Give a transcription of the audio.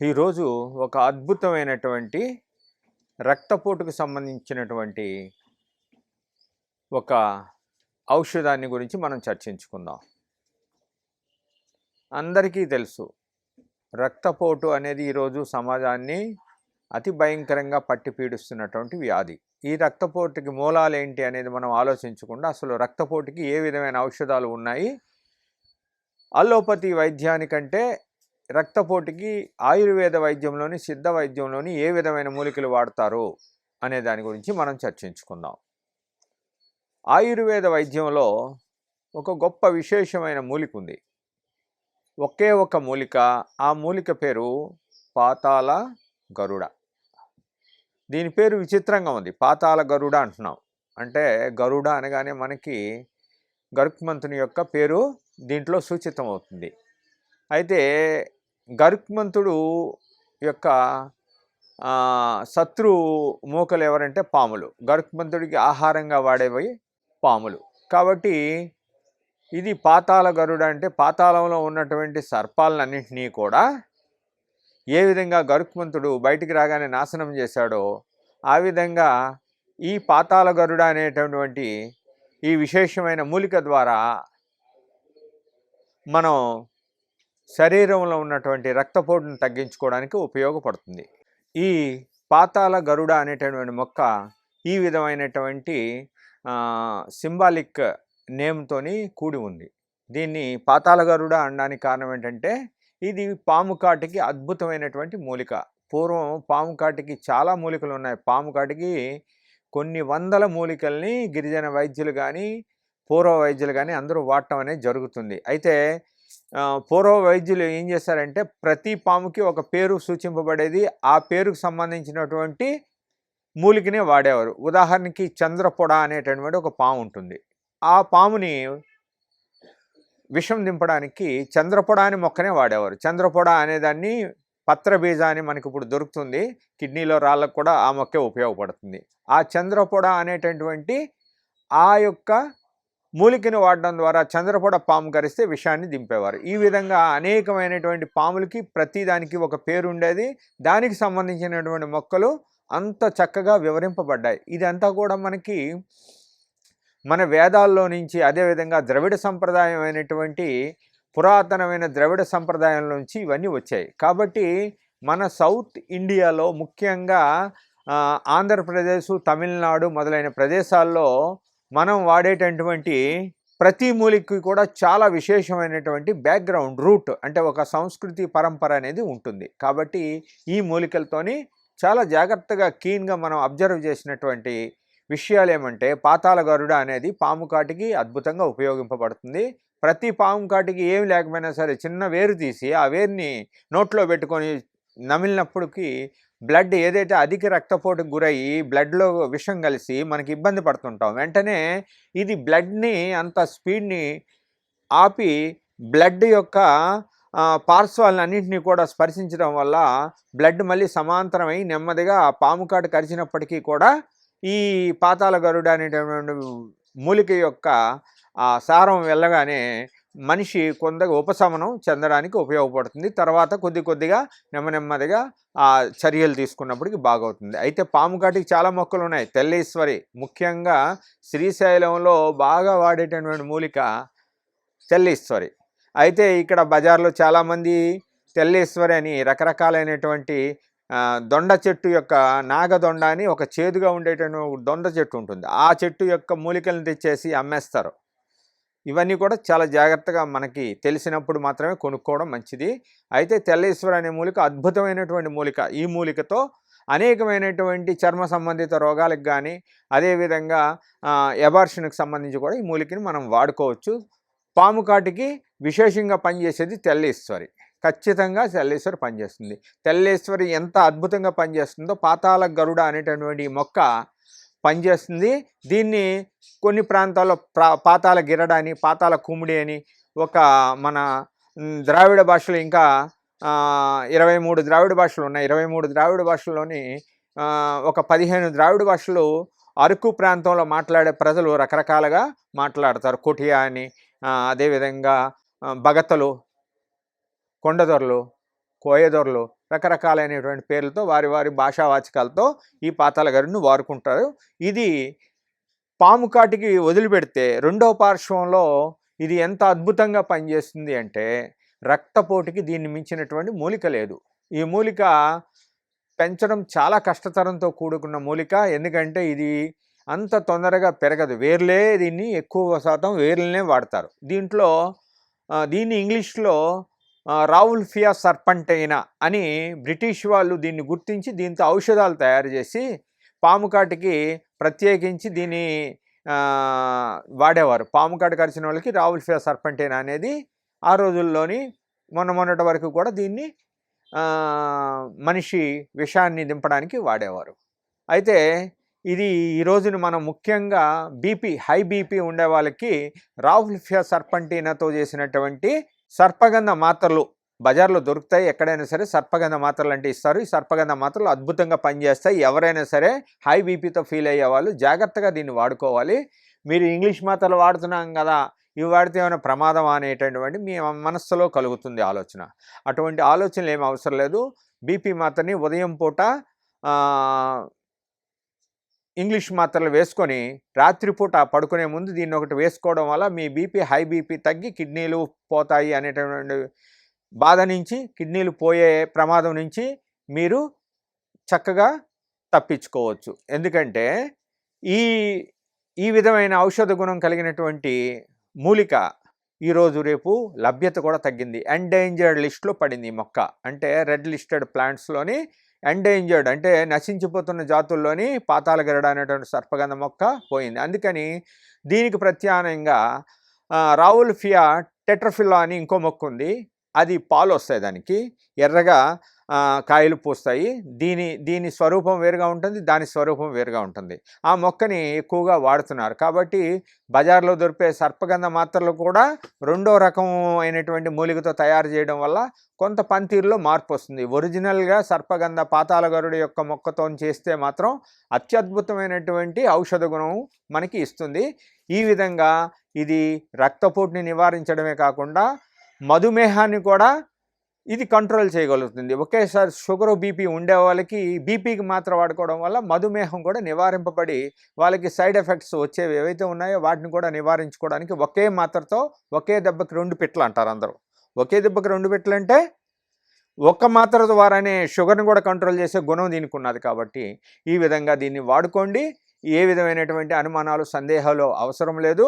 ఈరోజు ఒక అద్భుతమైనటువంటి రక్తపోటుకు సంబంధించినటువంటి ఒక ఔషధాన్ని గురించి మనం చర్చించుకుందాం. అందరికీ తెలుసు, రక్తపోటు అనేది ఈరోజు సమాజాన్ని అతి భయంకరంగా పట్టి పీడిస్తున్నటువంటి వ్యాధి. ఈ రక్తపోటుకి మూలాలు ఏంటి అనేది మనం ఆలోచించకుండా అసలు రక్తపోటుకి ఏ విధమైన ఔషధాలు ఉన్నాయి, అల్లోపతి వైద్యానికంటే రక్తపోటుకి ఆయుర్వేద వైద్యంలోని సిద్ధ వైద్యంలోని ఏ విధమైన మూలికలు వాడతారు అనే దాని గురించి మనం చర్చించుకుందాం. ఆయుర్వేద వైద్యంలో ఒక గొప్ప విశేషమైన మూలిక ఉంది. ఒకే ఒక మూలిక, ఆ మూలిక పేరు పాతాళ గరుడ. దీని పేరు విచిత్రంగా ఉంది, పాతాళ గరుడ అంటున్నాం. అంటే గరుడ అనగానే మనకి గరుత్మంతుని యొక్క పేరు దీంట్లో సూచితం అవుతుంది. అయితే గరుత్మంతుడు యొక్క శత్రు మూకలు ఎవరంటే పాములు. గరుత్మంతుడికి ఆహారంగా వాడేవి పాములు. కాబట్టి ఇది పాతాళ గరుడ అంటే పాతాళంలో ఉన్నటువంటి సర్పాలన్నింటినీ కూడా ఏ విధంగా గరుత్మంతుడు బయటికి రాగానే నాశనం చేశాడో ఆ విధంగా ఈ పాతాళ గరుడ అనేటటువంటి ఈ విశేషమైన మూలిక ద్వారా మనం శరీరంలో ఉన్నటువంటి రక్తపోటును తగ్గించుకోవడానికి ఉపయోగపడుతుంది. ఈ పాతాళ గరుడ అనేటటువంటి మొక్క ఈ విధమైనటువంటి సింబాలిక్ నేమ్తోని కూడి ఉంది. దీన్ని పాతాళ గరుడ అనడానికి కారణం ఏంటంటే ఇది పాము కాటికి అద్భుతమైనటువంటి మూలిక. పూర్వం పాము కాటికి చాలా మూలికలు ఉన్నాయి. పాము కాటికి కొన్ని వందల మూలికల్ని గిరిజన వైద్యులు కానీ పూర్వ వైద్యులు కానీ అందరూ వాడటం అనేది జరుగుతుంది. అయితే పూర్వ వైద్యులు ఏం చేశారంటే ప్రతి పాముకి ఒక పేరు సూచింపబడేది, ఆ పేరుకు సంబంధించినటువంటి మూలికనే వాడేవారు. ఉదాహరణకి చంద్రపొడ అనేటటువంటి ఒక పాము ఉంటుంది. ఆ పాముని విషం దింపడానికి చంద్రపొడ అని మొక్కనే వాడేవారు. చంద్రపొడ అనేదాన్ని పత్రబీజ అని మనకి ఇప్పుడు దొరుకుతుంది. కిడ్నీలో రాళ్ళకు కూడా ఆ మొక్కే ఉపయోగపడుతుంది. ఆ చంద్రపొడ అనేటటువంటి ఆ యొక్క మూలికను వాడడం ద్వారా చంద్రపొడ పాము కరిస్తే విషాన్ని దింపేవారు. ఈ విధంగా అనేకమైనటువంటి పాములకి ప్రతిదానికి ఒక పేరు ఉండేది. దానికి సంబంధించినటువంటి మొక్కలు అంత చక్కగా వివరింపబడ్డాయి. ఇదంతా కూడా మనకి మన వేదాల్లో నుంచి, అదేవిధంగా ద్రవిడ సంప్రదాయం అయినటువంటి పురాతనమైన ద్రవిడ సంప్రదాయం నుంచి ఇవన్నీ వచ్చాయి. కాబట్టి మన సౌత్ ఇండియాలో ముఖ్యంగా ఆంధ్రప్రదేశ్, తమిళనాడు మొదలైన ప్రదేశాల్లో మనం వాడేటటువంటి ప్రతి మూలికకి కూడా చాలా విశేషమైనటువంటి బ్యాక్గ్రౌండ్ రూట్ అంటే ఒక సంస్కృతి పరంపర అనేది ఉంటుంది. కాబట్టి ఈ మూలికలతోని చాలా జాగ్రత్తగా కీన్గా మనం అబ్జర్వ్ చేసినటువంటి విషయాలు ఏమంటే పాతాళ గరుడ అనేది పాము కాటికి అద్భుతంగా ఉపయోగింపబడుతుంది. ప్రతి పాము కాటికి ఏమి లేకపోయినా సరే చిన్న వేరు తీసి ఆ వేరుని నోట్లో పెట్టుకొని నమిలినప్పటికీ బ్లడ్ ఏదైతే అధిక రక్తపోటుకు గురయ్యి బ్లడ్లో విషం కలిసి మనకి ఇబ్బంది పడుతుంటాం, వెంటనే ఇది బ్లడ్ని అంత స్పీడ్ని ఆపి బ్లడ్ యొక్క పార్శ్వాలన్నింటినీ కూడా స్పర్శించడం వల్ల బ్లడ్ మళ్ళీ సమాంతరమై నెమ్మదిగా పాము కాటు కరిచినప్పటికీ కూడా ఈ పాతాళ గరుడ అనేటటువంటి మూలిక యొక్క సారం వెళ్ళగానే మనిషి కొందగా ఉపశమనం చెందడానికి ఉపయోగపడుతుంది. తర్వాత కొద్దిగా నెమ్మదిగా ఆ చర్యలు తీసుకున్నప్పటికి బాగవుతుంది. అయితే పాము కాటికి చాలా మొక్కలు ఉన్నాయి. తెల్లేశ్వరి ముఖ్యంగా శ్రీశైలంలో బాగా వాడేటటువంటి మూలిక తెల్లేశ్వరి. అయితే ఇక్కడ బజార్లో చాలామంది తెల్లేశ్వరి అని రకరకాలైనటువంటి దొండ చెట్టు యొక్క నాగదొండ అని ఒక చేదుగా ఉండేటటువంటి దొండ చెట్టు ఉంటుంది. ఆ చెట్టు యొక్క మూలికలను తెచ్చేసి అమ్మేస్తారు. ఇవన్నీ కూడా చాలా జాగ్రత్తగా మనకి తెలిసినప్పుడు మాత్రమే కొనుక్కోవడం మంచిది. అయితే తెల్లేశ్వర అనే మూలిక అద్భుతమైనటువంటి మూలిక. ఈ మూలికతో అనేకమైనటువంటి చర్మ సంబంధిత రోగాలకు కానీ అదేవిధంగా ఎబార్షన్కి సంబంధించి కూడా ఈ మూలికని మనం వాడుకోవచ్చు. పాము కాటికి విశేషంగా పనిచేసేది తెల్లేశ్వరి. ఖచ్చితంగా తెల్లేశ్వరి పనిచేస్తుంది. తెల్లేశ్వరి ఎంత అద్భుతంగా పనిచేస్తుందో పాతాళ గరుడ అనేటటువంటి మొక్క పనిచేస్తుంది. దీన్ని కొన్ని ప్రాంతాల్లో పాతాళ గిరడ అని, పాతాళ కుమ్మిడి అని ఒక మన ద్రావిడ భాషలో ఇంకా 23 ద్రావిడ భాషలు ఉన్నాయి. 23 ద్రావిడ భాషల్లోని ఒక 15 ద్రావిడ భాషలు అరకు ప్రాంతంలో మాట్లాడే ప్రజలు రకరకాలుగా మాట్లాడతారు. కొటియా అని, అదేవిధంగా బగతలు, కొండదొరలు, కోయదొరలు రకరకాలైనటువంటి పేర్లతో వారి వారి భాషావాచకాలతో ఈ పాతాళ గరుడిని వాడుకుంటారు. ఇది పాము కాటికి వదిలిపెడితే రెండో పార్శ్వంలో ఇది ఎంత అద్భుతంగా పనిచేస్తుంది అంటే రక్తపోటుకి దీన్ని మించినటువంటి మూలిక లేదు. ఈ మూలిక పెంచడం చాలా కష్టతరంతో కూడుకున్న మూలిక. ఎందుకంటే ఇది అంత తొందరగా పెరగదు. వేర్లే దీన్ని ఎక్కువ శాతం వేర్లనే వాడతారు. దీన్ని ఇంగ్లీష్లో రావుల్ఫియా సర్పంటైనా అని బ్రిటిష్ వాళ్ళు దీన్ని గుర్తించి దీంతో ఔషధాలు తయారు చేసి పాము కాటికి ప్రత్యేకించి దీన్ని వాడేవారు. పాము కాటు కరిచిన వాళ్ళకి రావుల్ఫియా సర్పంటైనా అనేది ఆ రోజుల్లోని మొన్నటి వరకు కూడా దీన్ని మనిషి విషాన్ని దింపడానికి వాడేవారు. అయితే ఇది ఈ రోజున మనం ముఖ్యంగా హై బీపీ ఉండే వాళ్ళకి రావుల్ఫియా సర్పంటైనాతో చేసినటువంటి సర్పగంధ మాత్రలు బజార్లో దొరుకుతాయి. ఎక్కడైనా సరే సర్పగంధ మాత్రలు అంటే ఇస్తారు. ఈ సర్పగంధ మాత్రలు అద్భుతంగా పనిచేస్తాయి. ఎవరైనా సరే హై బీపీతో ఫీల్ అయ్యే వాళ్ళు జాగ్రత్తగా దీన్ని వాడుకోవాలి. మీరు ఇంగ్లీష్ మాత్రలు వాడుతున్నాం కదా, ఇవి వాడితే ఏమైనా ప్రమాదం అనేటటువంటి మీ మనస్సులో కలుగుతుంది ఆలోచన. అటువంటి ఆలోచనలు ఏమి అవసరం లేదు. బీపీ మాత్రని ఉదయం పూట ఇంగ్లీష్ మాత్రలు వేసుకొని రాత్రిపూట పడుకునే ముందు దీన్ని ఒకటి వేసుకోవడం వల్ల మీ హై బీపీ తగ్గి కిడ్నీలు పోతాయి అనేటటువంటి బాధ నుంచి, కిడ్నీలు పోయే ప్రమాదం నుంచి మీరు చక్కగా తప్పించుకోవచ్చు. ఎందుకంటే ఈ విధమైన ఔషధ గుణం కలిగినటువంటి మూలిక ఈరోజు రేపు లభ్యత కూడా తగ్గింది. ఎండేంజర్డ్ లిస్ట్లో పడింది ఈ మొక్క. అంటే రెడ్ లిస్టెడ్ ప్లాంట్స్లోని ఎండేంజర్డ్ అంటే నశించిపోతున్న జాతుల్లోని పాతాళ గరుడ అనేటువంటి సర్పగంధ మొక్క పోయింది. అందుకని దీనికి ప్రత్యామ్నాయంగా రావుల్ఫియా టెట్రఫిల్లా అని ఇంకో మొక్క ఉంది. అది పాలు వస్తాయి, దానికి ఎర్రగా కాయలు పూస్తాయి. దీని స్వరూపం వేరుగా ఉంటుంది, దాని స్వరూపం వేరుగా ఉంటుంది. ఆ మొక్కని ఎక్కువగా వాడుతున్నారు. కాబట్టి బజార్లో దొరికే సర్పగంధ మాత్రలు కూడా రెండో రకం అయినటువంటి మూలికతో తయారు చేయడం వల్ల కొంత పనితీరులో మార్పు వస్తుంది. ఒరిజినల్గా సర్పగంధ పాతాళ గరుడు యొక్క మొక్కతో చేస్తే మాత్రం అత్యద్భుతమైనటువంటి ఔషధ గుణం మనకి ఇస్తుంది. ఈ విధంగా ఇది రక్తపోటుని నివారించడమే కాకుండా మధుమేహాన్ని కూడా ఇది కంట్రోల్ చేయగలుగుతుంది. ఒకేసారి షుగర్ బీపీ ఉండే వాళ్ళకి బీపీకి మాత్ర వాడుకోవడం వల్ల మధుమేహం కూడా నివారింపబడి వాళ్ళకి సైడ్ ఎఫెక్ట్స్ వచ్చేవి ఏవైతే ఉన్నాయో వాటిని కూడా నివారించుకోవడానికి ఒకే మాత్రతో ఒకే దెబ్బకి 2 పిట్టలు అంటారు అందరూ. ఒకే దెబ్బకి 2 పిట్టలు అంటే ఒక్క మాత్ర ద్వారానే షుగర్ని కూడా కంట్రోల్ చేసే గుణం దీనికి ఉన్నది. కాబట్టి ఈ విధంగా దీన్ని వాడుకోండి. ఏ విధమైనటువంటి అనుమానాలు, సందేహాలు అవసరం లేదు.